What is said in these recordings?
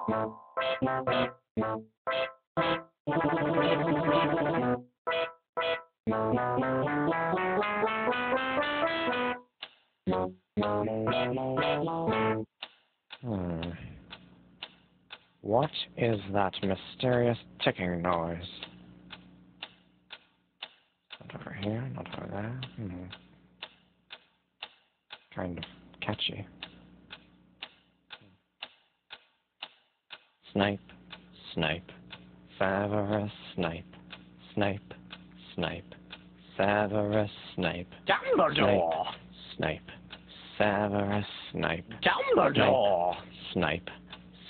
What is that mysterious ticking noise? Not over here, not over there. Kind of catchy. Snape, Snape, Severus Snape, Snape, Snape, Severus Snape, Dumbledore! Snape, Severus Snape, Dumbledore! Snape,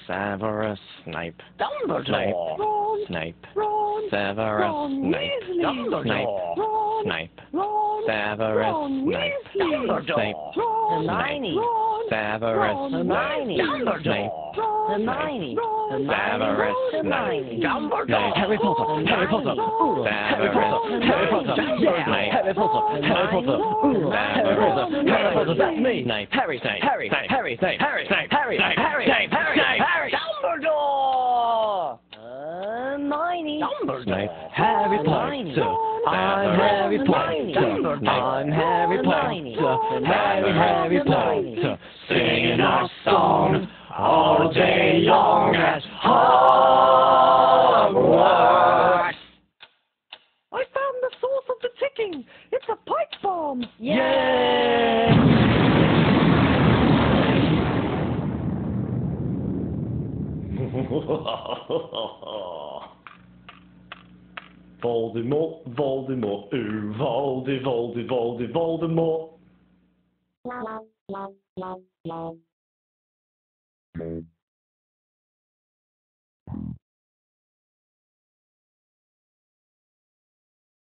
Severus Snape, Dumbledore! Snape, Ron, Severus Ron Snape, Weasley. Dumbledore! Ron, Snape, Ron, Severus Ron Snape, Weasley. Dumbledore! Ron, Hermione. Ron, Severus Ron Hermione. Dumbledore! Ron, Hermione. Ron, Severus Hermione. Dumbledore! Harry Potter, Harry Potter, Harry Potter, Harry Potter, Harry Potter, Harry Potter, Harry Potter, that's me, Snape, Harry, Snape, Harry, Harry, Snape, Harry, Snape, Harry, Harry, Harry, Harry, Dumbledore! Hermione. Snape, Harry Potter, I'm Harry Potter, I'm Harry Potter, Harry Potter, singing our song all day long at Hogwarts. I found the source of the ticking. It's a pipe bomb. Voldemort, Voldemort, ooh, Voldemort.